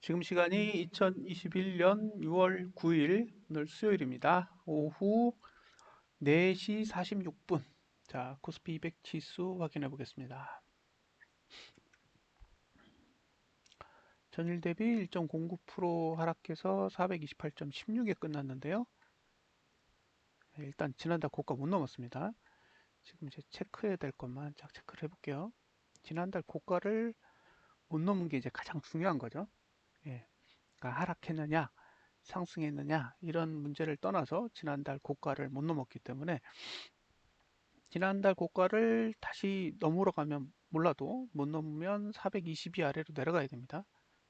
지금 시간이 2021년 6월 9일 오늘 수요일입니다. 오후 4시 46분. 자, 코스피 200 지수 확인해 보겠습니다. 전일 대비 1.09% 하락해서 428.16에 끝났는데요. 일단 지난달 고가 못 넘었습니다. 지금 이제 체크해야 될 것만 쫙 체크를 해볼게요. 지난달 고가를 못 넘은 게 이제 가장 중요한 거죠. 예, 그러니까 하락했느냐, 상승했느냐 이런 문제를 떠나서 지난달 고가를 못 넘었기 때문에 지난달 고가를 다시 넘으러 가면 몰라도 못 넘으면 422 아래로 내려가야 됩니다.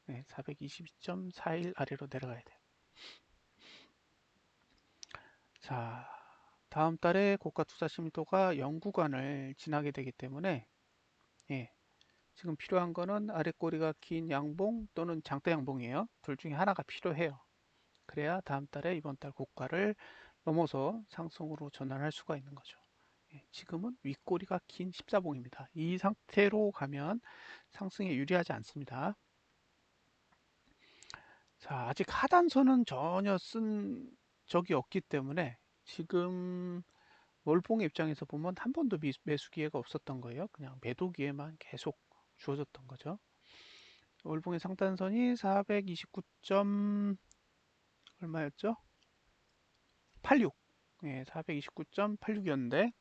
네, 422.41 아래로 내려가야 돼요. 자, 다음 달에 고가 투자 심도가 0구간을 지나게 되기 때문에 예, 지금 필요한 거는 아래 꼬리가 긴 양봉 또는 장대 양봉이에요. 둘 중에 하나가 필요해요. 그래야 다음 달에 이번 달 고가를 넘어서 상승으로 전환할 수가 있는 거죠. 예, 지금은 윗꼬리가 긴 14봉입니다. 이 상태로 가면 상승에 유리하지 않습니다. 자, 아직 하단선은 전혀 쓴 적이 없기 때문에 지금 월봉의 입장에서 보면 한 번도 매수 기회가 없었던 거예요. 그냥 매도 기회만 계속 주어졌던 거죠. 월봉의 상단선이 429. 얼마였죠? 86. 예, 429.86이었는데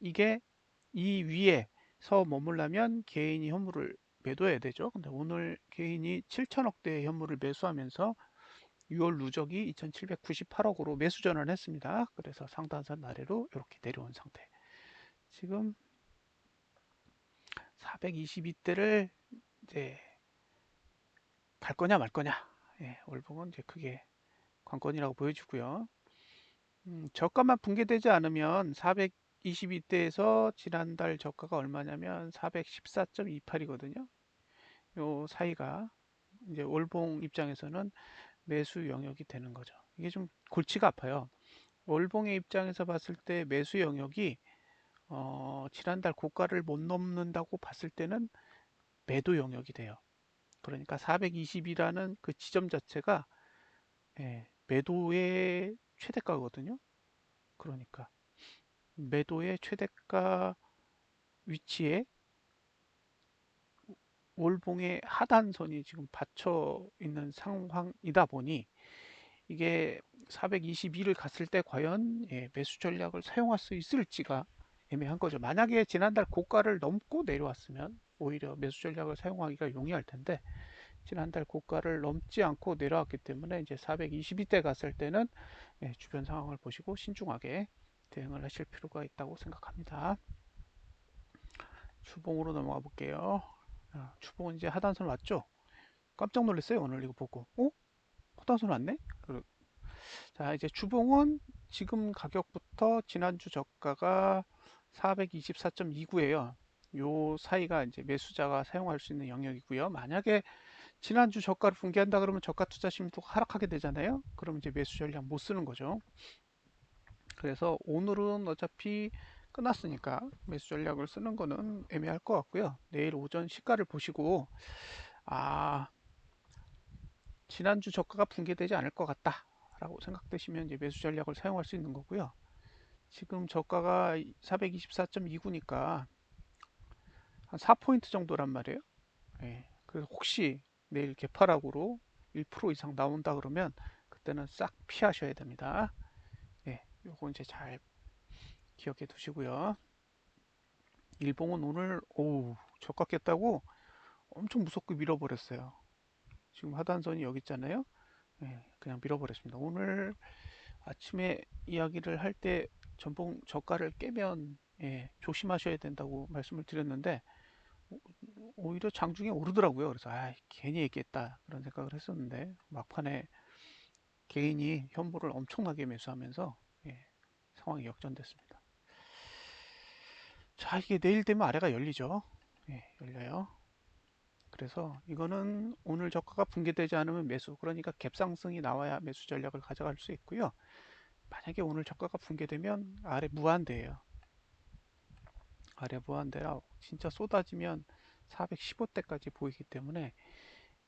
이게 이 위에서 머물려면 개인이 현물을 매도해야 되죠. 근데 오늘 개인이 7천억대의 현물을 매수하면서 6월 누적이 2,798억으로 매수 전환을 했습니다. 그래서 상단선 아래로 이렇게 내려온 상태. 지금 422대를 이제 갈 거냐 말 거냐. 예, 월봉은 이제 크게 관건이라고 보여주고요. 저가만 붕괴되지 않으면 422대에서 지난달 저가가 얼마냐면 414.28이거든요. 요 사이가 이제 월봉 입장에서는 매수 영역이 되는 거죠. 이게 좀 골치가 아파요. 월봉의 입장에서 봤을 때 매수 영역이 지난달 고가를 못 넘는다고 봤을 때는 매도 영역이 돼요. 그러니까 420이라는 그 지점 자체가 예, 매도의 최대가거든요. 그러니까 매도의 최대가 위치에 월봉의 하단선이 지금 받쳐 있는 상황이다 보니 이게 422를 갔을 때 과연 예, 매수 전략을 사용할 수 있을지가 애매한 거죠. 만약에 지난달 고가를 넘고 내려왔으면 오히려 매수 전략을 사용하기가 용이할 텐데 지난달 고가를 넘지 않고 내려왔기 때문에 이제 422대 갔을 때는 예, 주변 상황을 보시고 신중하게 대응을 하실 필요가 있다고 생각합니다. 주봉으로 넘어가 볼게요. 주봉은 이제 하단선 왔죠? 깜짝 놀랐어요. 오늘 이거 보고. 하단선 왔네? 자, 이제 주봉은 지금 가격부터 지난주 저가가 424.29예요. 요 사이가 이제 매수자가 사용할 수 있는 영역이고요. 만약에 지난주 저가를 붕괴한다 그러면 저가 투자 심도가 하락하게 되잖아요. 그럼 이제 매수 전략 못 쓰는 거죠. 그래서 오늘은 어차피 끝났으니까 매수 전략을 쓰는 거는 애매할 것 같고요. 내일 오전 시가를 보시고 아, 지난주 저가가 붕괴되지 않을 것 같다 라고 생각되시면 이제 매수 전략을 사용할 수 있는 거고요. 지금 저가가 424.29니까 한 4포인트 정도란 말이에요. 예, 그래서 혹시 내일 개파락으로 1% 이상 나온다 그러면 그때는 싹 피하셔야 됩니다. 예, 요거 이제 잘 기억해 두시고요. 일봉은 오늘 저가 깼다고 엄청 무섭게 밀어버렸어요. 지금 하단선이 여기 있잖아요. 예, 그냥 밀어버렸습니다. 오늘 아침에 이야기를 할 때 전봉 저가를 깨면 예, 조심하셔야 된다고 말씀을 드렸는데 오히려 장중에 오르더라고요. 그래서 괜히 얘기했다 그런 생각을 했었는데 막판에 개인이 현물을 엄청나게 매수하면서 예, 상황이 역전됐습니다. 자, 이게 내일 되면 아래가 열리죠. 예, 열려요. 그래서 이거는 오늘 저가가 붕괴되지 않으면 매수, 그러니까 갭상승이 나와야 매수 전략을 가져갈 수 있고요. 만약에 오늘 저가가 붕괴되면 아래 무한대예요. 아래 무한대라 진짜 쏟아지면 415대까지 보이기 때문에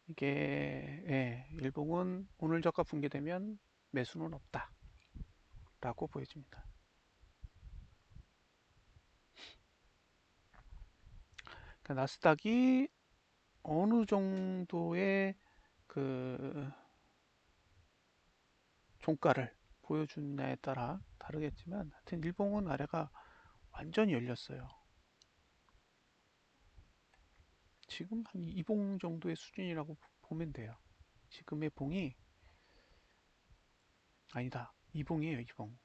이게 일봉은 오늘 저가 붕괴되면 매수는 없다라고 보여집니다. 그러니까 나스닥이 어느 정도의 그 종가를 보여주느냐에 따라 다르겠지만 하여튼 일봉은 아래가 완전히 열렸어요. 지금 한 이봉 정도의 수준이라고 보면 돼요. 지금의 봉이 아니다. 이봉이에요, 이봉.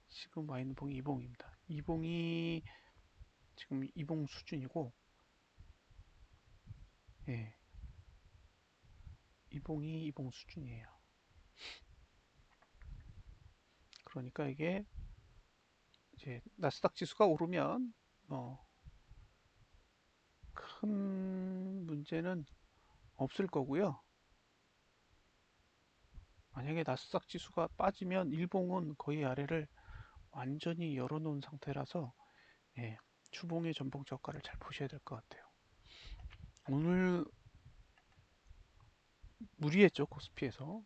지금 와 있는 봉이 이봉입니다. 이봉이 지금 이봉 수준이고, 예, 이봉이 이봉 수준이에요. 그러니까 이게 이제 나스닥 지수가 오르면 큰 문제는 없을 거고요. 만약에 나스닥 지수가 빠지면 일봉은 거의 아래를 완전히 열어놓은 상태라서 예, 추봉의 전복 저가를 잘 보셔야 될 것 같아요. 오늘 무리했죠, 코스피에서.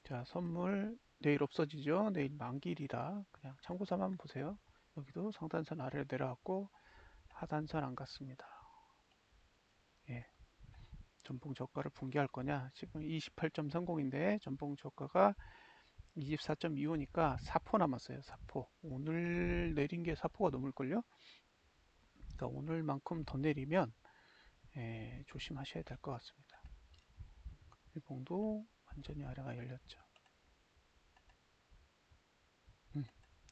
자, 선물 내일 없어지죠. 내일 만기일이라 그냥 참고 삼아 한번 보세요. 여기도 상단선 아래로 내려왔고 하단선 안 갔습니다. 예, 전봉 저가를 붕괴할 거냐? 지금 28.30인데 전봉 저가가 24.25니까 4포 남았어요. 4포. 오늘 내린 게 4포가 넘을걸요? 그러니까 오늘만큼 더 내리면 조심하셔야 될 것 같습니다. 일봉도 완전히 아래가 열렸죠.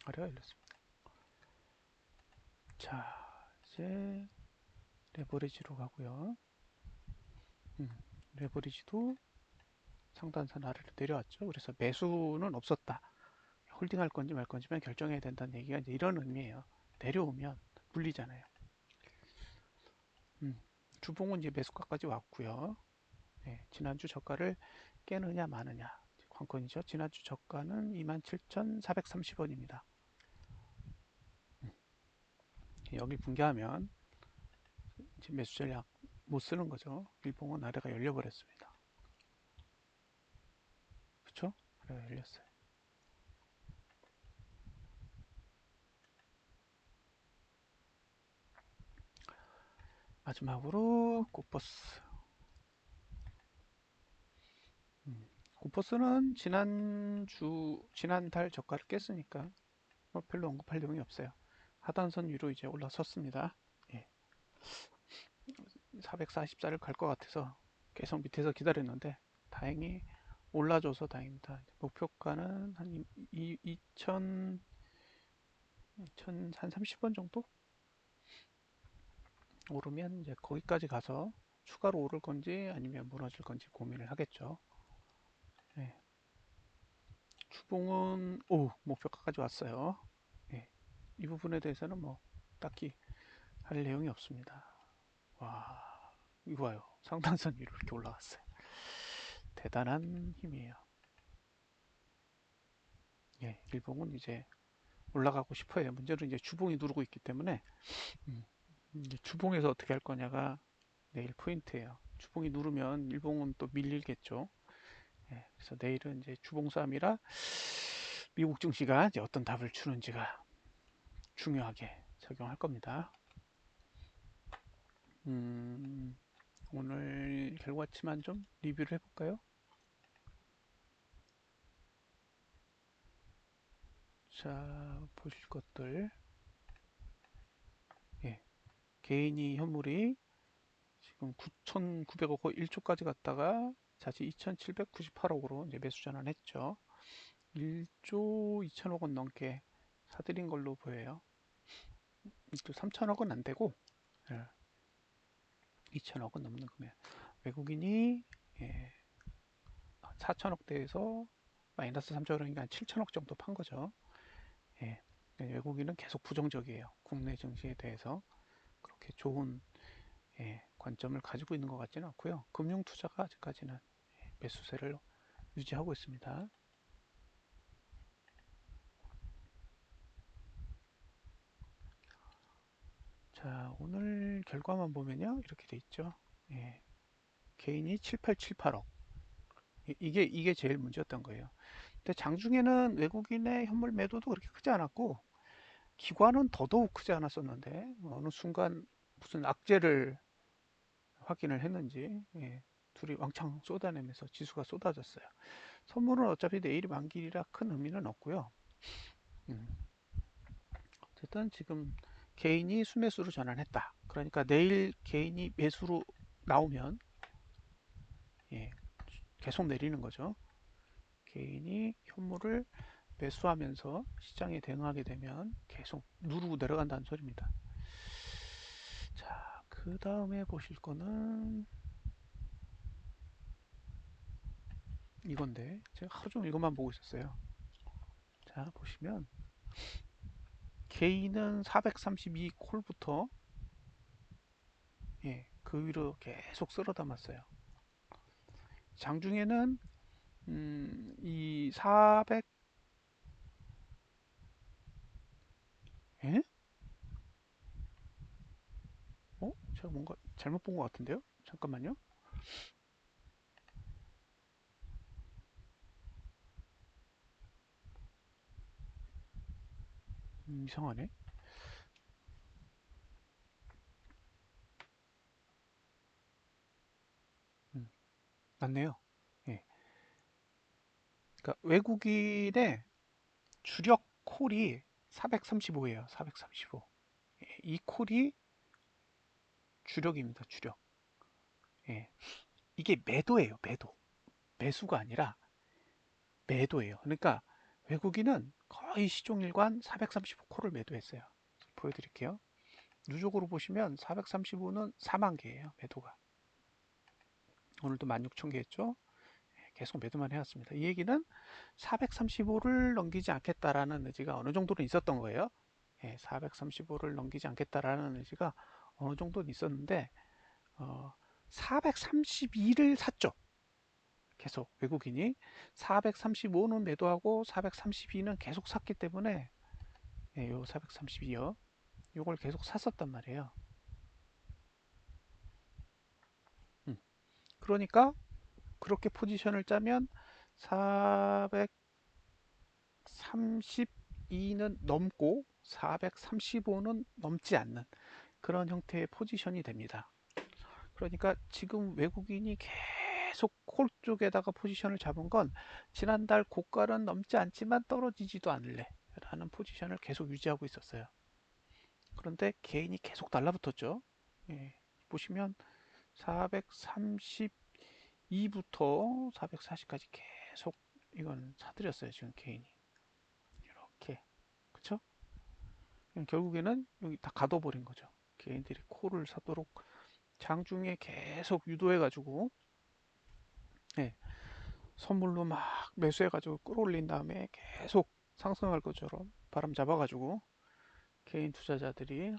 아래가 열렸습니다. 자, 이제 레버리지로 가고요. 레버리지도 상단선 아래로 내려왔죠. 그래서 매수는 없었다. 홀딩할 건지 말 건지만 결정해야 된다는 얘기가 이제 이런 의미예요. 내려오면 물리잖아요. 주봉은 이제 매수가까지 왔고요. 네, 지난주 저가를 깨느냐 마느냐 관건이죠. 지난주 저가는 27,430원입니다. 여기 붕괴하면 이제 매수 전략 못 쓰는 거죠. 일봉은 아래가 열려버렸습니다. 그렇죠? 아래가 열렸어요. 마지막으로 코퍼스. 코퍼스는 지난달 저가를 깼으니까 뭐 별로 언급할 내용이 없어요. 하단선 위로 이제 올라섰습니다. 예. 444를 갈 것 같아서 계속 밑에서 기다렸는데 다행히 올라줘서 다행입니다. 목표가는 한 2,000, 30원 정도 오르면 이제 거기까지 가서 추가로 오를 건지 아니면 무너질 건지 고민을 하겠죠. 예. 주봉은 목표가까지 왔어요. 예. 이 부분에 대해서는 뭐 딱히 할 내용이 없습니다. 와, 이거 봐요. 상단선 위로 이렇게 올라갔어요. 대단한 힘이에요. 예, 일봉은 이제 올라가고 싶어요. 문제는 이제 주봉이 누르고 있기 때문에 이제 주봉에서 어떻게 할 거냐가 내일 포인트예요. 주봉이 누르면 일봉은 또 밀리겠죠. 예, 그래서 내일은 이제 주봉 싸움이라 미국 증시가 이제 어떤 답을 주는지가 중요하게 작용할 겁니다. 음, 오늘 결과치만 좀 리뷰를 해볼까요? 자, 보실 것들. 예, 개인이 현물이 지금 9,900억 1조까지 갔다가 다시 2,798억으로 이제 매수 전환했죠. 1조 2천억 원 넘게 사들인 걸로 보여요. 1조 3천억은 안 되고 2천억 원 넘는 금액. 외국인이 4천억대에서 마이너스 3천억이니까 7천억 정도 판 거죠. 예, 외국인은 계속 부정적이에요. 국내 증시에 대해서 그렇게 좋은 관점을 가지고 있는 것 같지는 않고요. 금융투자가 아직까지는 매수세를 유지하고 있습니다. 자, 오늘 결과만 보면요. 이렇게 돼 있죠. 예, 개인이 7878억. 이게 제일 문제였던 거예요. 근데 장중에는 외국인의 현물 매도도 그렇게 크지 않았고 기관은 더더욱 크지 않았었는데 어느 순간 무슨 악재를 확인을 했는지 예, 둘이 왕창 쏟아내면서 지수가 쏟아졌어요. 선물은 어차피 내일이 만기이라 큰 의미는 없고요. 음, 어쨌든 지금 개인이 수매수로 전환했다. 그러니까 내일 개인이 매수로 나오면 예, 계속 내리는 거죠. 개인이 현물을 매수하면서 시장에 대응하게 되면 계속 누르고 내려간다는 소리입니다. 자, 그 다음에 보실 거는 이건데 제가 하루 종일 이것만 보고 있었어요. 자, 보시면 개인은 432 콜부터 예, 그 위로 계속 쓸어 담았어요. 장중에는 이 400, 예? 제가 뭔가 잘못 본 것 같은데요? 잠깐만요. 이상하네. 음, 맞네요. 예. 그러니까 외국인의 주력 콜이 435예요. 435. 이 콜이 주력입니다. 주력. 예. 이게 매도예요. 매도. 매수가 아니라 매도예요. 그러니까 외국인은 거의 시종일관 435콜을 매도했어요. 보여드릴게요. 누적으로 보시면 435는 4만 개예요. 매도가. 오늘도 16,000개 했죠. 계속 매도만 해왔습니다. 이 얘기는 435를 넘기지 않겠다라는 의지가 어느 정도는 있었던 거예요. 435를 넘기지 않겠다라는 의지가 어느 정도는 있었는데 432를 샀죠. 계속 외국인이 435는 매도하고 432는 계속 샀기 때문에 요 432요. 요걸 계속 샀었단 말이에요. 음. 그러니까 그렇게 포지션을 짜면 432는 넘고 435는 넘지 않는 그런 형태의 포지션이 됩니다. 그러니까 지금 외국인이 계속 콜 쪽에다가 포지션을 잡은 건 지난달 고가는 넘지 않지만 떨어지지도 않을래 라는 포지션을 계속 유지하고 있었어요. 그런데 개인이 계속 달라붙었죠. 예, 보시면 432부터 440까지 계속 이건 사들였어요. 지금 개인이 이렇게 그쵸? 결국에는 여기 다 가둬버린 거죠. 개인들이 콜을 사도록 장중에 계속 유도해가지고 예, 선물로 막 매수해가지고 끌어올린 다음에 계속 상승할 것처럼 바람 잡아가지고 개인 투자자들이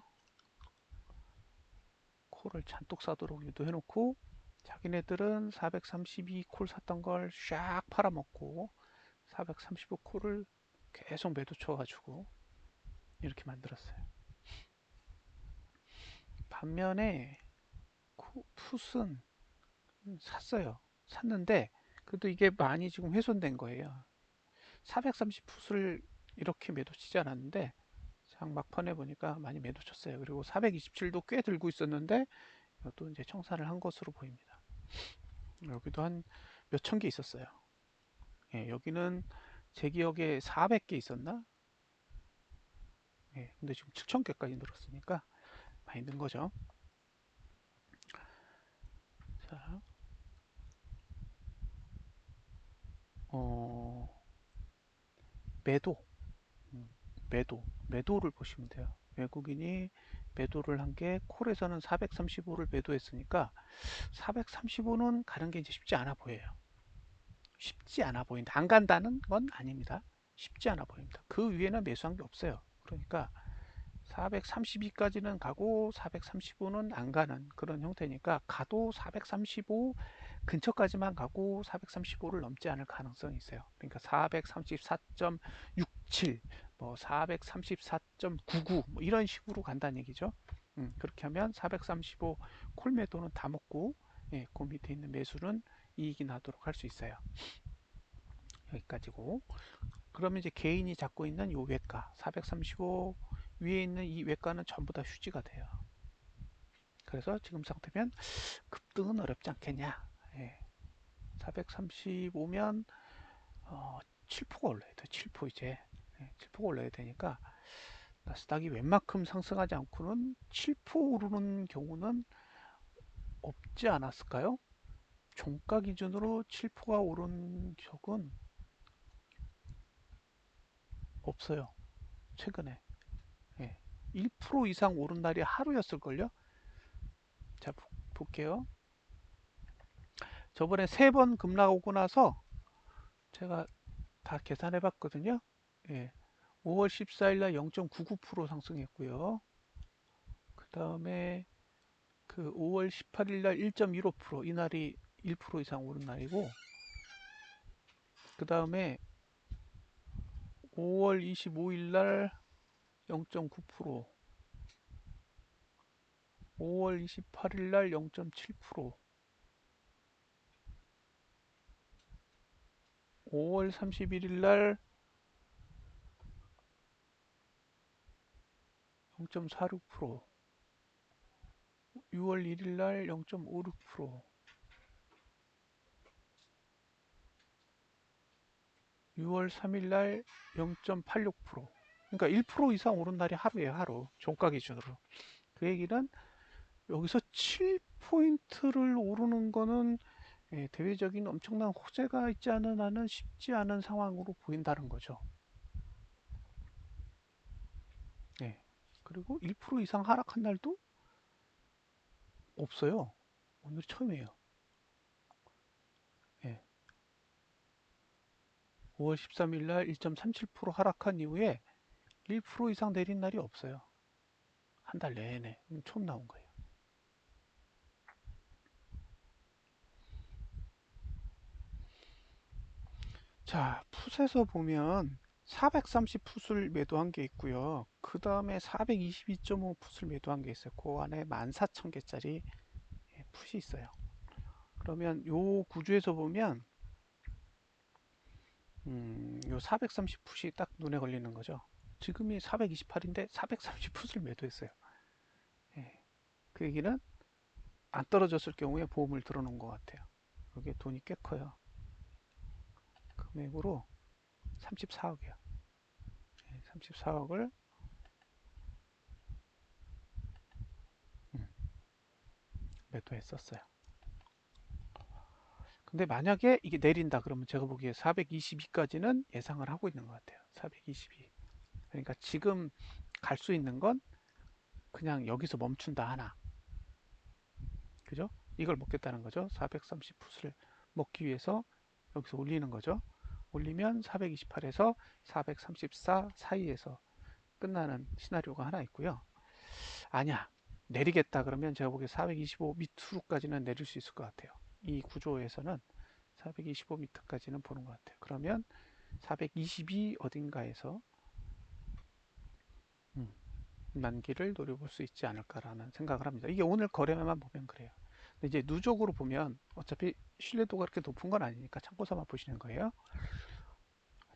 콜을 잔뜩 사도록 유도해놓고 자기네들은 432 콜 샀던 걸 샥 팔아먹고 435 콜을 계속 매도 쳐가지고 이렇게 만들었어요. 반면에 풋은 샀어요. 샀는데 그래도 이게 많이 지금 훼손된 거예요. 430 풋을 이렇게 매도 치지 않았는데 장 막판에 보니까 많이 매도 쳤어요. 그리고 427도 꽤 들고 있었는데 이것도 이제 청산을 한 것으로 보입니다. 여기도 한 몇천 개 있었어요. 예, 여기는 제 기억에 400개 있었나? 예, 근데 지금 7,000개까지 늘었으니까 많이 는 거죠. 자, 어, 매도, 음, 매도를 보시면 돼요. 외국인이 매도를 한 게 콜에서는 435를 매도했으니까 435는 가는 게 이제 쉽지 않아 보여요. 쉽지 않아 보인다. 안 간다는 건 아닙니다. 쉽지 않아 보입니다. 그 위에는 매수한 게 없어요. 그러니까 432까지는 가고 435는 안 가는 그런 형태니까 가도 435 근처까지만 가고 435를 넘지 않을 가능성이 있어요. 그러니까 434.67, 뭐 434.99 뭐 이런 식으로 간다는 얘기죠. 그렇게 하면 435 콜매도는 다 먹고 예, 그 밑에 있는 매수는 이익이 나도록 할 수 있어요. 여기까지고. 그러면 이제 개인이 잡고 있는 요 외가 435 위에 있는 이 외가는 전부 다 휴지가 돼요. 그래서 지금 상태면 급등은 어렵지 않겠냐. 예, 435면 7%가 올라야 돼. 7% 이제. 예, 7%가 올라야 되니까 나스닥이 웬만큼 상승하지 않고는 7% 오르는 경우는 없지 않았을까요? 종가 기준으로 7%가 오른 적은 없어요. 최근에. 예. 1% 이상 오른 날이 하루였을걸요? 자, 볼게요. 저번에 3번 급락 오고 나서 제가 다 계산해 봤거든요. 예. 5월 14일 날 0.99% 상승했고요. 그 다음에 그 5월 18일 날 1.15% 이날이 1% 이상 오른 날이고, 그 다음에 5월 25일 날 0.9%, 5월 28일 날 0.7%, 5월 31일 날 0.46%, 6월 1일 날 0.56%, 6월 3일 날 0.86%. 그러니까 1% 이상 오른 날이 하루예요, 하루. 종가 기준으로. 그 얘기는 여기서 7포인트를 오르는 거는 대외적인 엄청난 호재가 있지 않은 한은 쉽지 않은 상황으로 보인다는 거죠. 네. 그리고 1% 이상 하락한 날도 없어요. 오늘 처음이에요. 네. 5월 13일 날 1.37% 하락한 이후에 1% 이상 내린 날이 없어요. 한 달 내내. 처음 나온 거예요. 자, 풋에서 보면 430 풋을 매도한 게 있고요. 그 다음에 422.5 풋을 매도한 게 있어요. 그 안에 14,000개짜리 풋이 있어요. 그러면 요 구조에서 보면 요 430 풋이 딱 눈에 걸리는 거죠. 지금이 428인데 430 풋을 매도했어요. 예. 그 얘기는 안 떨어졌을 경우에 보험을 들어놓은 것 같아요. 이게 돈이 꽤 커요. 금액으로 34억이요. 34억을 매도했었어요. 근데 만약에 이게 내린다 그러면 제가 보기에 422까지는 예상을 하고 있는 것 같아요. 422. 그러니까 지금 갈 수 있는 건 그냥 여기서 멈춘다 하나. 그죠? 이걸 먹겠다는 거죠. 430 풋을 먹기 위해서 여기서 올리는 거죠. 올리면 428에서 434 사이에서 끝나는 시나리오가 하나 있고요. 아니야. 내리겠다 그러면 제가 보기에 425 밑으로까지는 내릴 수 있을 것 같아요. 이 구조에서는 425m까지는 보는 것 같아요. 그러면 422 어딘가에서 만기를 노려볼 수 있지 않을까라는 생각을 합니다. 이게 오늘 거래만 보면 그래요. 근데 이제 누적으로 보면 어차피 신뢰도가 그렇게 높은 건 아니니까 참고 삼아 보시는 거예요.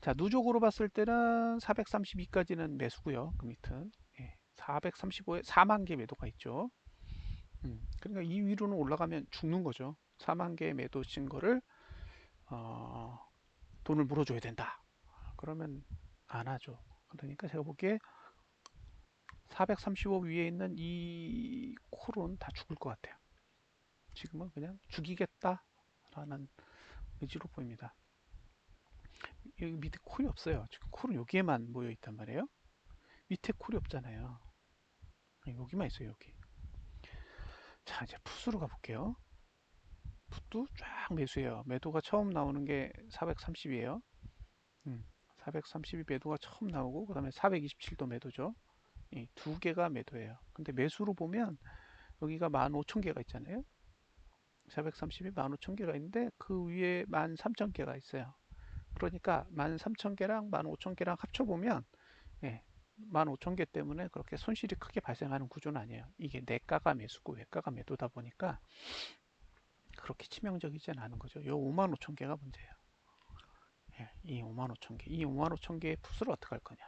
자, 누적으로 봤을 때는 432까지는 매수고요. 그 밑은. 예, 435에 4만 개 매도가 있죠. 그러니까 이 위로는 올라가면 죽는 거죠. 4만 개 매도 친 거를 어, 돈을 물어줘야 된다. 그러면 안 하죠. 그러니까 제가 보기에 435 위에 있는 이 콜은 다 죽을 것 같아요. 지금은 그냥 죽이겠다라는 의지로 보입니다. 여기 밑에 콜이 없어요. 지금 콜은 여기에만 모여 있단 말이에요. 밑에 콜이 없잖아요. 여기만 있어요, 여기. 자, 이제 풋으로 가볼게요. 풋도 쫙 매수해요. 매도가 처음 나오는 게 430이에요. 432 매도가 처음 나오고, 그 다음에 427도 매도죠. 이 두 개가 매도예요. 근데 매수로 보면 여기가 15,000개가 있잖아요. 430이 15,000개가 있는데 그 위에 13,000개가 있어요. 그러니까 13,000개랑 15,000개랑 합쳐보면 예, 15,000개 때문에 그렇게 손실이 크게 발생하는 구조는 아니에요. 이게 내가가 매수고 외가가 매도다 보니까 그렇게 치명적이진 않은 거죠. 요 5만 5천 개가 문제예요. 예, 이 5만 5천 개, 이 5만 5천 개의 풋을 어떻게 할 거냐?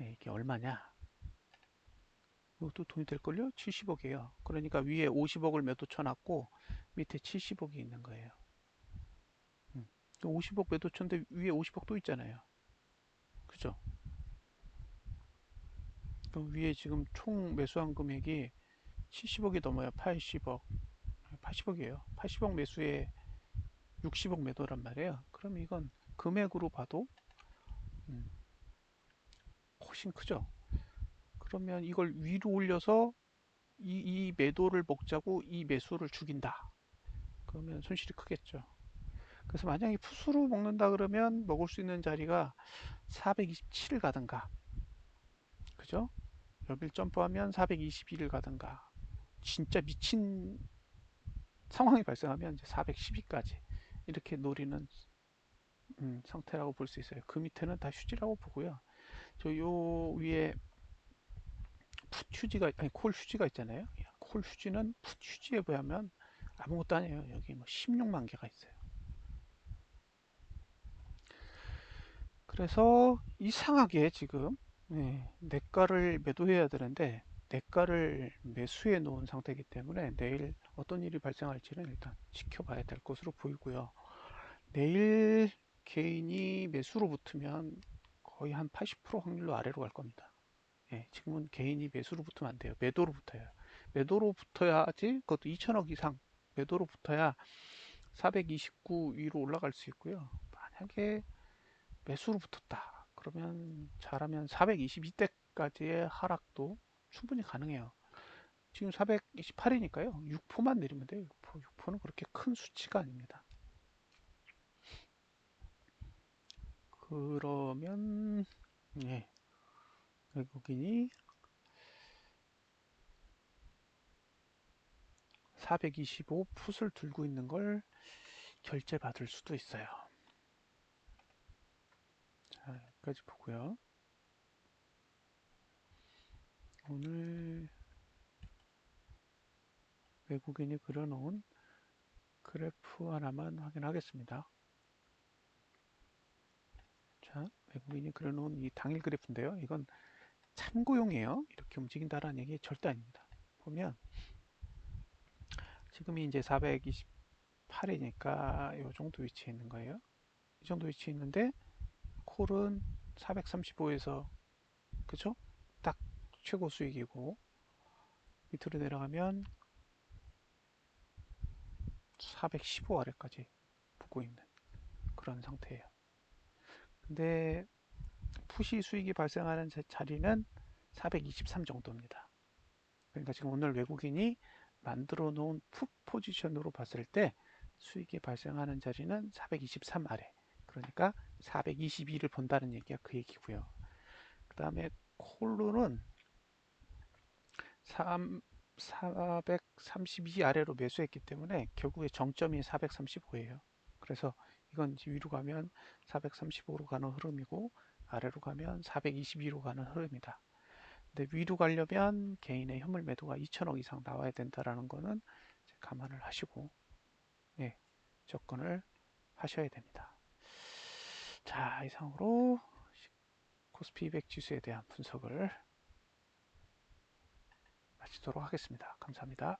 예, 이게 얼마냐? 이것도 돈이 될걸요? 70억이에요. 그러니까 위에 50억을 매도 쳐놨고 밑에 70억이 있는 거예요. 50억 매도 쳤는데 위에 50억 또 있잖아요. 그죠? 그럼 위에 지금 총 매수한 금액이 70억이 넘어요. 80억. 80억이에요. 80억 매수에 60억 매도란 말이에요. 그럼 이건 금액으로 봐도 음, 훨씬 크죠. 그러면 이걸 위로 올려서 이 매도를 먹자고 이 매수를 죽인다. 그러면 손실이 크겠죠. 그래서 만약에 푸스로 먹는다 그러면 먹을 수 있는 자리가 427을 가든가, 그죠? 여길 점프하면 422를 가든가, 진짜 미친 상황이 발생하면 이제 412까지 이렇게 노리는 상태라고 볼 수 있어요. 그 밑에는 다 휴지라고 보고요. 저 요 위에 풋 휴지가 아니 콜 휴지가 있잖아요. 콜 휴지는 풋 휴지에 비하면 아무것도 아니에요. 여기 뭐 16만 개가 있어요. 그래서 이상하게 지금 내가를 매도해야 되는데 내가를 매수해 놓은 상태이기 때문에 내일 어떤 일이 발생할지는 일단 지켜봐야 될 것으로 보이고요. 내일 개인이 매수로 붙으면 거의 한 80% 확률로 아래로 갈 겁니다. 예, 지금은 개인이 매수로 붙으면 안 돼요. 매도로 붙어요. 매도로 붙어야지, 그것도 2천억 이상 매도로 붙어야 429 위로 올라갈 수 있고요. 만약에 매수로 붙었다. 그러면 잘하면 422대까지의 하락도 충분히 가능해요. 지금 428이니까요. 6%만 내리면 돼요. 6%. 6%는 그렇게 큰 수치가 아닙니다. 그러면 예, 외국인이 425 풋을 들고 있는 걸 결제받을 수도 있어요. 자, 여기까지 보고요. 오늘 외국인이 그려놓은 그래프 하나만 확인하겠습니다. 자, 외국인이 그려놓은 이 당일 그래프인데요. 이건 참고용이에요. 이렇게 움직인다라는 얘기 절대 아닙니다. 보면 지금이 이제 428이니까 이 정도 위치에 있는 거예요. 이 정도 위치에 있는데 콜은 435에서 그죠? 딱 최고 수익이고 밑으로 내려가면 415 아래까지 붙고 있는 그런 상태예요. 근데 푸시 수익이 발생하는 자리는 423 정도입니다. 그러니까 지금 오늘 외국인이 만들어 놓은 풋 포지션으로 봤을 때 수익이 발생하는 자리는 423 아래. 그러니까 422를 본다는 얘기가 그 얘기고요. 그 다음에 콜로는 432 아래로 매수했기 때문에 결국에 정점이 435예요. 그래서 이건 위로 가면 435로 가는 흐름이고 아래로 가면 422로 가는 흐름이다. 근데 위로 가려면 개인의 현물 매도가 2천억 이상 나와야 된다라는 거는 감안을 하시고 예, 접근을 하셔야 됩니다. 자, 이상으로 코스피 200 지수에 대한 분석을 마치도록 하겠습니다. 감사합니다.